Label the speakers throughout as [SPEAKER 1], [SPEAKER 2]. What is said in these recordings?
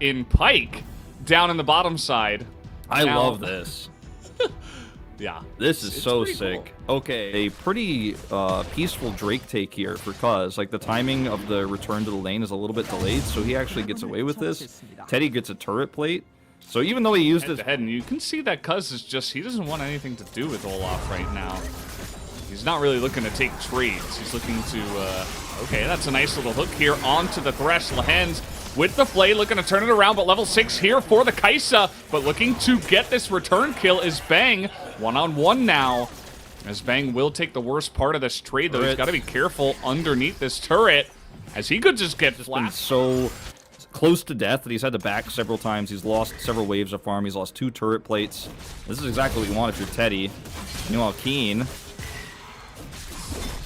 [SPEAKER 1] in Pyke down in the bottom side.
[SPEAKER 2] I love this.
[SPEAKER 1] Yeah.
[SPEAKER 2] This is so sick.
[SPEAKER 1] Cool.
[SPEAKER 2] Okay, a pretty peaceful Drake take here for Cuz. Like, the timing of the return to the lane is a little bit delayed, so he actually gets away with this. Teddy gets a turret plate. So even though he used his
[SPEAKER 1] head, and you can see that Cuz is just, he doesn't want anything to do with Olaf right now. He's not really looking to take trades. He's looking to, okay, that's a nice little hook here onto the Thresh. Lehens with the Flay, looking to turn it around, but level 6 here for the Kai'Sa. But looking to get this return kill is Bang. One-on-one now. As Bang will take the worst part of this trade, though. He's got to be careful underneath this turret, as he could just get flat.
[SPEAKER 2] So close to death that he's had to back several times. He's lost several waves of farm. He's lost 2 turret plates. This is exactly what you want if you're Teddy. Meanwhile, Keen,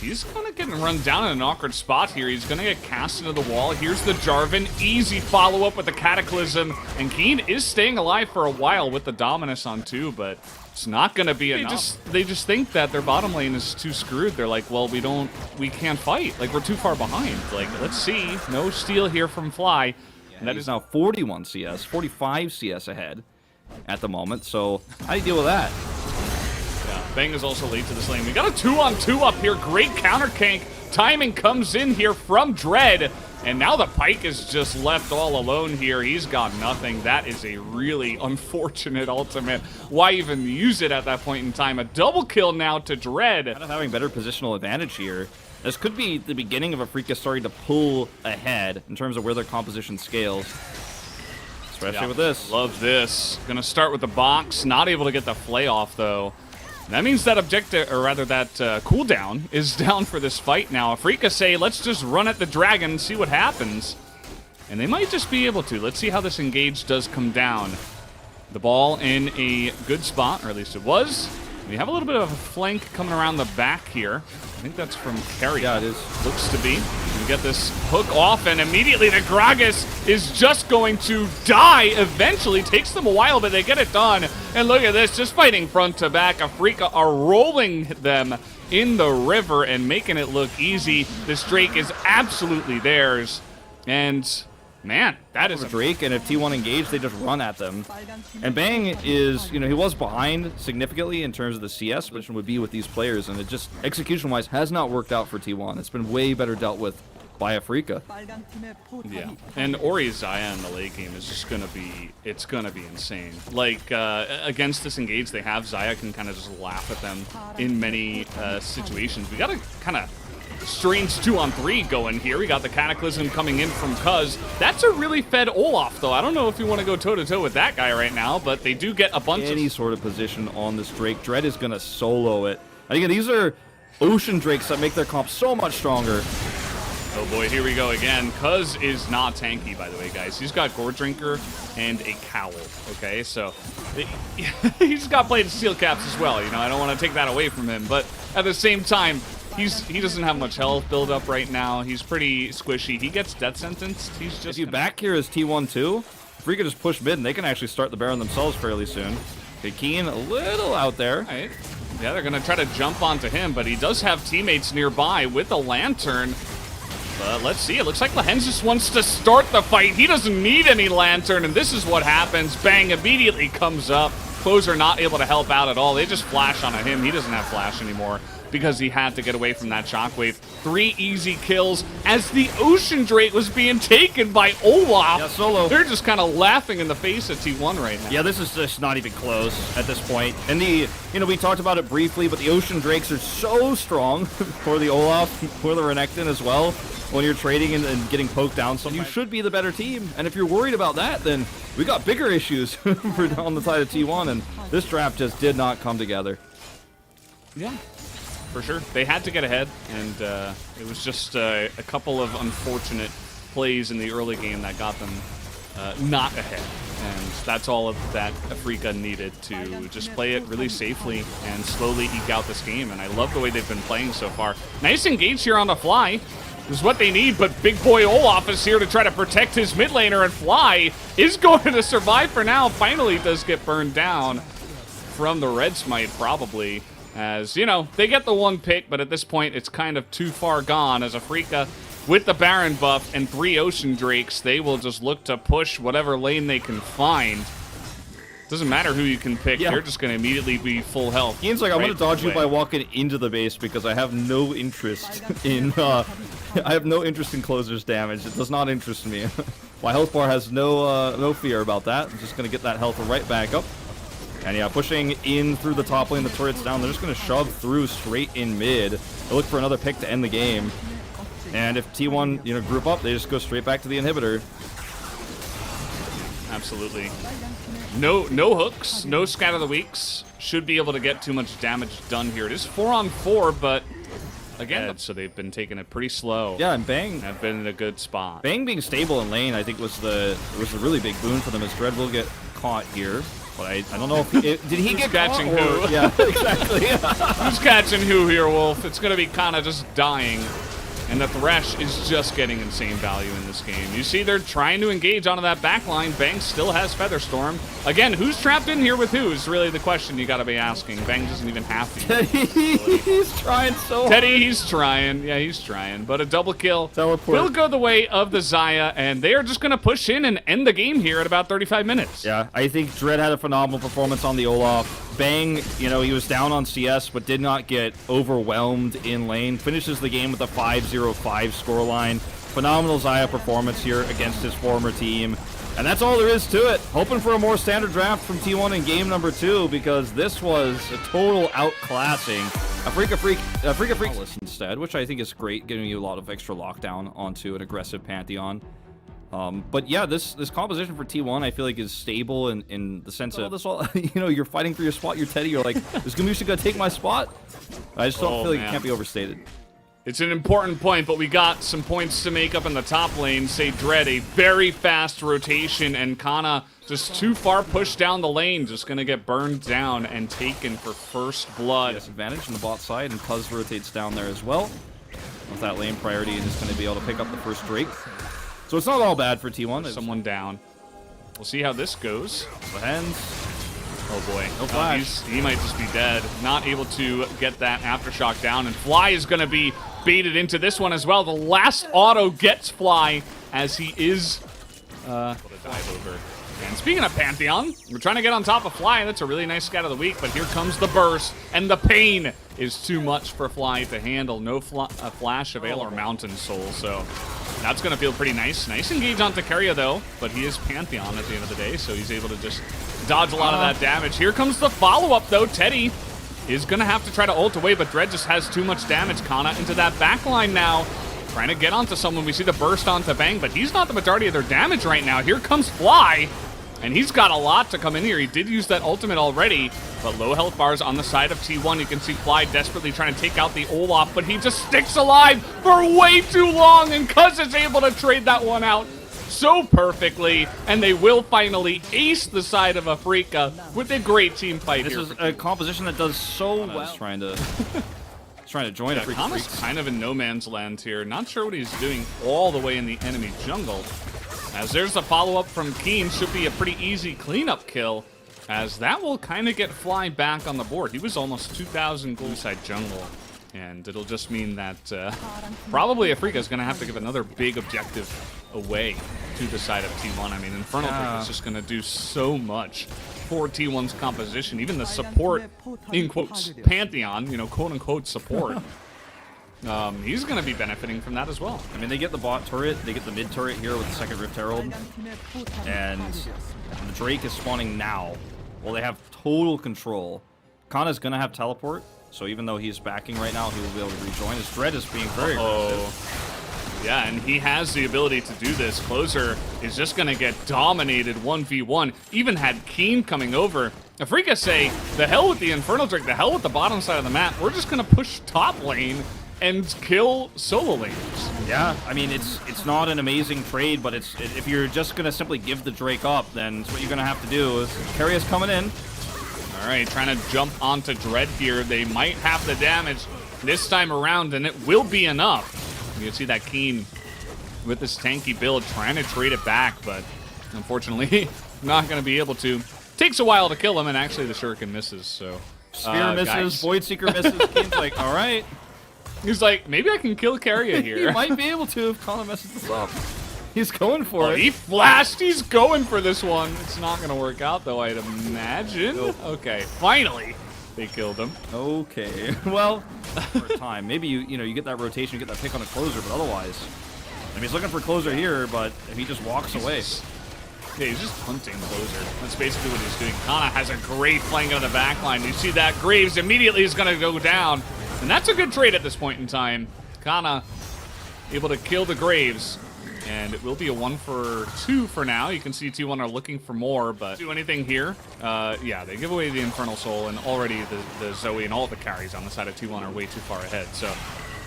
[SPEAKER 1] he's kind of getting run down in an awkward spot here. He's going to get cast into the wall. Here's the Jarvan. Easy follow-up with the Cataclysm. And Keen is staying alive for a while with the Dominus on 2, but it's not going to be enough. They just think that their bottom lane is too screwed. They're like, well, we can't fight. Like, we're too far behind. Like, let's see. No steal here from Fly.
[SPEAKER 2] And that is now 41 CS, 45 CS ahead at the moment. So how do you deal with that?
[SPEAKER 1] Bang is also late to this lane. We got a 2-on-2 up here. Great counter gank. Timing comes in here from Dread. And now the Pyke is just left all alone here. He's got nothing. That is a really unfortunate ultimate. Why even use it at that point in time? A double kill now to Dread.
[SPEAKER 2] Kind of having better positional advantage here. This could be the beginning of Afreeca starting to pull ahead in terms of where their composition scales. Especially with this.
[SPEAKER 1] Love this. Gonna start with the box. Not able to get the Flay off, though. That means that objective, or rather that cooldown is down for this fight now. Afreeca say, let's just run at the dragon and see what happens. And they might just be able to. Let's see how this engage does come down. The ball in a good spot, or at least it was. We have a little bit of a flank coming around the back here. I think that's from Carry.
[SPEAKER 2] Yeah, it is.
[SPEAKER 1] Looks to be. We get this hook off, and immediately the Gragas is just going to die eventually. Takes them a while, but they get it done. And look at this, just fighting front to back. Afreeca are rolling them in the river and making it look easy. This Drake is absolutely theirs. And man, that is
[SPEAKER 2] a Drake, and if T1 engage, they just run at them. And Bang is, you know, he was behind significantly in terms of the CS, which would be with these players, and it just, execution-wise, has not worked out for T1. It's been way better dealt with by Afreeca.
[SPEAKER 1] Yeah, and Ori's Xayah in the late game is just gonna be, it's gonna be insane. Like, against this engage they have, Xayah can kind of just laugh at them in many situations. We got a kind of strange 2-on-3 going here. We got the Cataclysm coming in from Cuz. That's a really fed Olaf, though. I don't know if you want to go toe-to-toe with that guy right now, but they do get a bunch of...
[SPEAKER 2] Any sort of position on this Drake. Dread is going to solo it. Again, these are Ocean Drakes that make their comp so much stronger.
[SPEAKER 1] Oh boy, here we go again. Cuz is not tanky, by the way, guys. He's got Gore Drinker and a Cowl, okay? So, he's got Blade Steel Caps as well, you know? I don't want to take that away from him, but at the same time, he doesn't have much health build up right now. He's pretty squishy. He gets death sentenced. He's just...
[SPEAKER 2] If you back here as T1 too, if we could just push mid, and they can actually start the Baron themselves fairly soon. Okay, Keen a little out there.
[SPEAKER 1] All right. Yeah, they're going to try to jump onto him, but he does have teammates nearby with a Lantern. But let's see. It looks like Lehens just wants to start the fight. He doesn't need any Lantern, and this is what happens. Bang immediately comes up. Close are not able to help out at all. They just flash onto him. He doesn't have flash anymore because he had to get away from that shockwave. 3 easy kills as the Ocean Drake was being taken by Olaf.
[SPEAKER 2] Yeah, solo.
[SPEAKER 1] They're just kind of laughing in the face at T1 right now.
[SPEAKER 2] Yeah, this is just not even close at this point. And the, you know, we talked about it briefly, but the Ocean Drakes are so strong for the Olaf, for the Renekton as well. When you're trading and getting poked down, so you should be the better team. And if you're worried about that, then we got bigger issues for on the side of T1, and this draft just did not come together.
[SPEAKER 1] Yeah, for sure. They had to get ahead, and it was just a couple of unfortunate plays in the early game that got them not ahead. And that's all of that Afreeca needed to just play it really safely and slowly eke out this game. And I love the way they've been playing so far. Nice engage here on the Fly. This is what they need, but big boy Olaf is here to try to protect his mid laner, and Fly is going to survive for now. Finally does get burned down from the Red Smite, probably. As, you know, they get the 1 pick, but at this point it's kind of too far gone as Afreeca with the Baron buff and 3 Ocean Drakes, they will just look to push whatever lane they can find. Doesn't matter who you can pick, they're just going to immediately be full health.
[SPEAKER 2] Ian's like, I'm going to dodge you by walking into the base because I have no interest in closer's damage. It does not interest me. My health bar has no fear about that. I'm just going to get that health right back up. And yeah, pushing in through the top lane, the turret's down. They're just going to shove through straight in mid. They look for another pick to end the game. And if T1, group up, they just go straight back to the inhibitor.
[SPEAKER 1] Absolutely. No hooks, no scatter the weaks. Should be able to get too much damage done here. It is 4-on-4, but again, so they've been taking it pretty slow.
[SPEAKER 2] Yeah, and Bang
[SPEAKER 1] have been in a good spot.
[SPEAKER 2] Bang being stable in lane, I think, was a really big boon for them, as Dread will get caught here. But I don't know if did he get
[SPEAKER 1] catching
[SPEAKER 2] caught?
[SPEAKER 1] who?
[SPEAKER 2] Yeah, exactly.
[SPEAKER 1] Who's catching who here, Wolf? It's gonna be kind of just dying. And the Thresh is just getting insane value in this game. You see they're trying to engage onto that backline. Bang still has Featherstorm. Again, who's trapped in here with who is really the question you gotta be asking. Bang doesn't even have to.
[SPEAKER 2] Teddy, he's trying so hard.
[SPEAKER 1] Teddy, he's trying. Yeah, he's trying. But a double kill
[SPEAKER 2] Teleport
[SPEAKER 1] will go the way of the Xayah, and they are just gonna push in and end the game here at about 35 minutes.
[SPEAKER 2] Yeah, I think Dread had a phenomenal performance on the Olaf. Bang, he was down on CS, but did not get overwhelmed in lane. Finishes the game with a 5-0-5 scoreline. Phenomenal Xayah performance here against his former team. And that's all there is to it. Hoping for a more standard draft from T1 in game number 2, because this was a total outclassing. Afreeca Freecs instead, which I think is great, giving you a lot of extra lockdown onto an aggressive Pantheon. But yeah, this composition for T1 I feel like is stable in the sense of this all, you're fighting for your spot, you're Teddy, you're like, is Gamusha gonna take my spot? I just don't feel like it can't be overstated.
[SPEAKER 1] It's an important point, but we got some points to make up in the top lane. Say Dread, a very fast rotation, and Kana just too far pushed down the lane, just gonna get burned down and taken for first blood.
[SPEAKER 2] Disadvantage on the bot side, and Cuz rotates down there as well. With that lane priority, and is gonna be able to pick up the first Drake. So it's not all bad for T1.
[SPEAKER 1] Someone down. We'll see how this goes.
[SPEAKER 2] The hands.
[SPEAKER 1] Oh boy.
[SPEAKER 2] No flash.
[SPEAKER 1] He might just be dead. Not able to get that Aftershock down. And Fly is going to be baited into this one as well. The last auto gets Fly as he is able to dive over. And speaking of Pantheon, we're trying to get on top of Fly. That's a really nice scat of the week, but here comes the burst, and the pain is too much for Fly to handle. No flash avail or Mountain Soul, so that's going to feel pretty nice. Nice engage on Takaria, though, but he is Pantheon at the end of the day, so he's able to just dodge a lot of that damage. Here comes the follow-up, though. Teddy is going to have to try to ult away, but Dread just has too much damage. Kana into that backline now, trying to get onto someone. We see the burst onto Bang, but he's not the majority of their damage right now. Here comes Fly, and he's got a lot to come in here. He did use that ultimate already, but low health bars on the side of T1. You can see Fly desperately trying to take out the Olaf, but he just sticks alive for way too long, and Cuz is able to trade that one out so perfectly, and they will finally ace the side of Afreeca with a great team fight here.
[SPEAKER 2] This is a composition that does so well. Trying to join Afreeca
[SPEAKER 1] Kana's
[SPEAKER 2] Freecs.
[SPEAKER 1] kind of in no man's land here. Not sure what he's doing all the way in the enemy jungle. As there's a follow-up from Keen, should be a pretty easy cleanup kill, as that will kind of get Fly back on the board. He was almost 2,000 gold side jungle, and it'll just mean that probably Afreeca is going to have to give another big objective away to the side of T1. I mean, Infernal Drake is just going to do so much for T1's composition. Even the support, in quotes, Pantheon, quote-unquote support, he's going to be benefiting from that as well.
[SPEAKER 2] I mean, they get the bot turret, they get the mid turret here with the second Rift Herald, and the Drake is spawning now. Well, they have total control. Kana's going to have teleport, so even though he's backing right now, he will be able to rejoin. His Dread is being very aggressive.
[SPEAKER 1] Yeah, and he has the ability to do this. Closer is just going to get dominated 1v1. Even had Keen coming over. Afreeca say, the hell with the Infernal Drake, the hell with the bottom side of the map. We're just going to push top lane and kill solo laners.
[SPEAKER 2] Yeah, I mean, it's not an amazing trade, but if you're just going to simply give the Drake up, then what you're going to have to do is Carrier's coming in.
[SPEAKER 1] All right, trying to jump onto Dread here. They might have the damage this time around, and it will be enough. You can see that Keen with this tanky build trying to trade it back, but unfortunately not going to be able to. Takes a while to kill him, and actually the Shuriken misses, so...
[SPEAKER 2] Spear misses,
[SPEAKER 1] guys.
[SPEAKER 2] Void Seeker misses, Keen's like, all right.
[SPEAKER 1] He's like, maybe I can kill Keria here.
[SPEAKER 2] He might be able to if Kana messes this up. He's going for it.
[SPEAKER 1] He flashed. He's going for this one. It's not going to work out, though, I'd imagine. Nope. Okay, finally, they killed him.
[SPEAKER 2] Okay, well, for a time. Maybe you get that rotation, you get that pick on a closer, but otherwise, I mean, he's looking for closer here, but if he just walks away.
[SPEAKER 1] Yeah, he's just hunting closer. That's basically what he's doing. Kana has a great flank on the back line. You see that Graves immediately is going to go down, and that's a good trade at this point in time. Kana able to kill the Graves. And it will be a 1-for-2 for now. You can see T1 are looking for more, but do anything here? Yeah, they give away the Infernal Soul, and already the Zoe and all the carries on the side of T1 are way too far ahead. So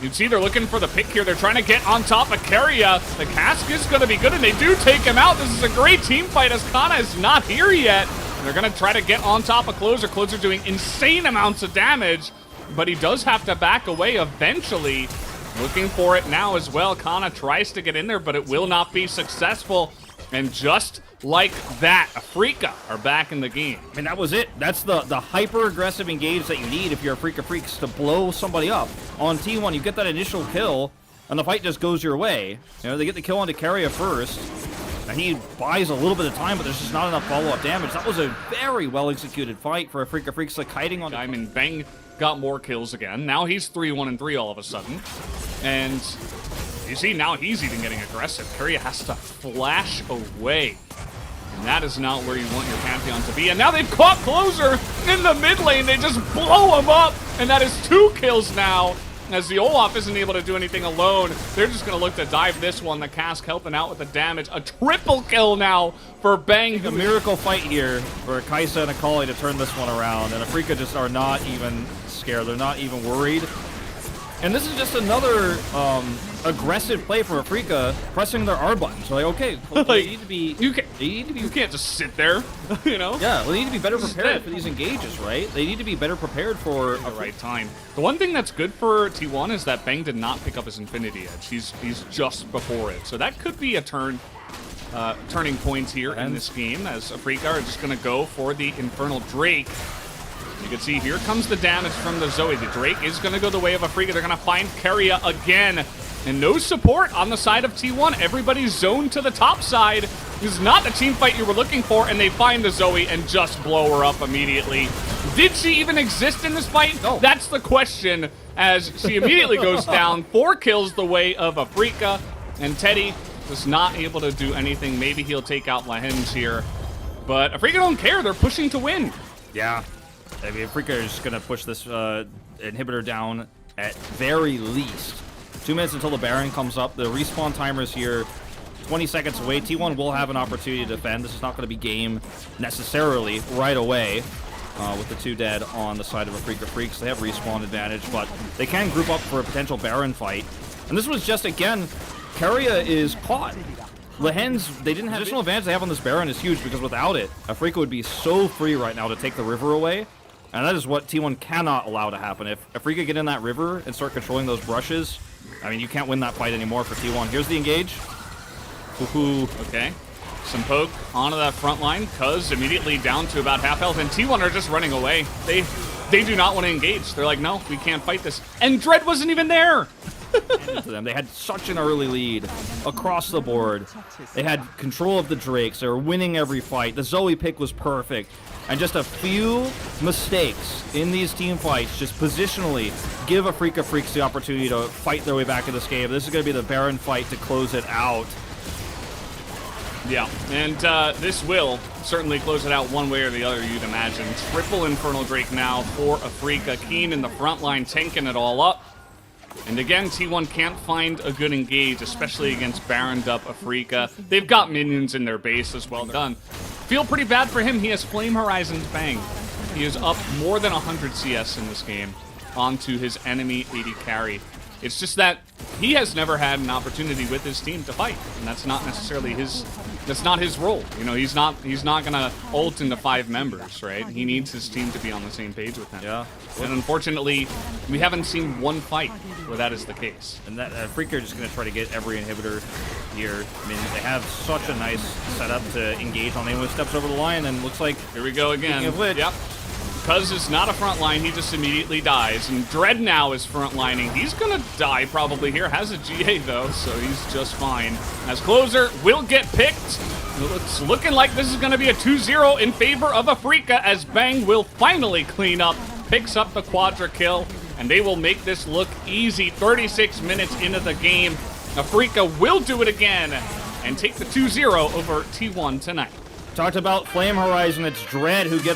[SPEAKER 1] you can see they're looking for the pick here. They're trying to get on top of Keria. The cask is going to be good, and they do take him out. This is a great team fight as Kana is not here yet. And they're going to try to get on top of Closer. Closer doing insane amounts of damage, but he does have to back away eventually. Looking for it now as well. Kana tries to get in there, but it will not be successful. And just like that, Afreeca are back in the game.
[SPEAKER 2] I mean, that was it. That's the hyper-aggressive engage that you need if you're Afreeca Freecs to blow somebody up. On T1, you get that initial kill, and the fight just goes your way. You know, they get the kill onto Keria first, and he buys a little bit of time, but there's just not enough follow-up damage. That was a very well-executed fight for Afreeca Freecs, like kiting on
[SPEAKER 1] Diamond Bang got more kills again. Now he's 3-1-3 all of a sudden. And you see, now he's even getting aggressive. Keria has to flash away. And that is not where you want your Pantheon to be. And now they've caught Closer in the mid lane. They just blow him up. And that is 2 kills now. As the Olaf isn't able to do anything alone, they're just going to look to dive this one. The cask helping out with the damage. A triple kill now for Bang.
[SPEAKER 2] A miracle fight here for Kai'Sa and Akali to turn this one around. And Afreeca just are not even scared. They're not even worried. And this is just another aggressive play from Afreeca, pressing their R button. So like, okay, well, they need to be.
[SPEAKER 1] You can't just sit there, you know.
[SPEAKER 2] Yeah, well, they need to be better prepared for these engages, right? They need to be better prepared for
[SPEAKER 1] the right time. The one thing that's good for T1 is that Bang did not pick up his Infinity Edge. He's just before it, so that could be a turning point here in this game, as Afreeca are just going to go for the Infernal Drake. You can see here comes the damage from the Zoe. The Drake is going to go the way of Afreeca. They're going to find Keria again. And no support on the side of T1. Everybody's zoned to the top side. This is not the team fight you were looking for, and they find the Zoe and just blow her up immediately. Did she even exist in this fight?
[SPEAKER 2] No.
[SPEAKER 1] That's the question, as she immediately goes down. 4 kills the way of Afreeca, and Teddy was not able to do anything. Maybe he'll take out Lahens here. But Afreeca don't care. They're pushing to win.
[SPEAKER 2] Yeah. I mean, Afreeca is going to push this inhibitor down at very least. 2 minutes until the Baron comes up. The respawn timer is here, 20 seconds away. T1 will have an opportunity to defend. This is not going to be game necessarily right away with the 2 dead on the side of Afreeca Freecs. They have respawn advantage, but they can group up for a potential Baron fight. And this was just, again, Keria is caught. Lahens, they didn't have additional advantage they have on this Baron is huge, because without it, Afreeca would be so free right now to take the river away. And that is what T1 cannot allow to happen. If Afreeca get in that river and start controlling those brushes, I mean, you can't win that fight anymore for T1. Here's the engage. Ooh.
[SPEAKER 1] Okay. Some poke onto that front line. Cuz immediately down to about half health, and T1 are just running away. They do not want to engage. They're like, no, we can't fight this. And Dread wasn't even there.
[SPEAKER 2] To them. They had such an early lead across the board. They had control of the Drakes. They were winning every fight. The Zoe pick was perfect. And just a few mistakes in these team fights, just positionally, give Afreeca Freecs the opportunity to fight their way back in this game. This is going to be the Baron fight to close it out.
[SPEAKER 1] Yeah, and this will certainly close it out one way or the other, you'd imagine. Triple Infernal Drake now for Afreeca. Keen in the front line, tanking it all up. And again, T1 can't find a good engage, especially against Baroned up Afreeca. They've got minions in their base as well done. Feel pretty bad for him. He has Flame Horizon's Bang. He is up more than 100 CS in this game onto his enemy 80 carry. It's just that he has never had an opportunity with his team to fight, and that's not necessarily his. That's not his role. You know, he's not gonna ult into 5 members, right? He needs his team to be on the same page with him.
[SPEAKER 2] Yeah.
[SPEAKER 1] And unfortunately, we haven't seen one fight where that is the case.
[SPEAKER 2] And that Afreeca are just going to try to get every inhibitor here. I mean, they have such a nice setup to engage on. Anyone steps over the line, and looks like
[SPEAKER 1] here we go again.
[SPEAKER 2] Of which,
[SPEAKER 1] yep. Cuz is not a frontline, he just immediately dies. And Dread now is frontlining. He's gonna die probably here. Has a GA though, so he's just fine. As closer will get picked. It's looking like this is gonna be a 2-0 in favor of Afreeca as Bang will finally clean up, picks up the quadra kill, and they will make this look easy. 36 minutes into the game, Afreeca will do it again and take the 2-0 over T1 tonight.
[SPEAKER 2] Talked about Flame Horizon. It's Dread who gets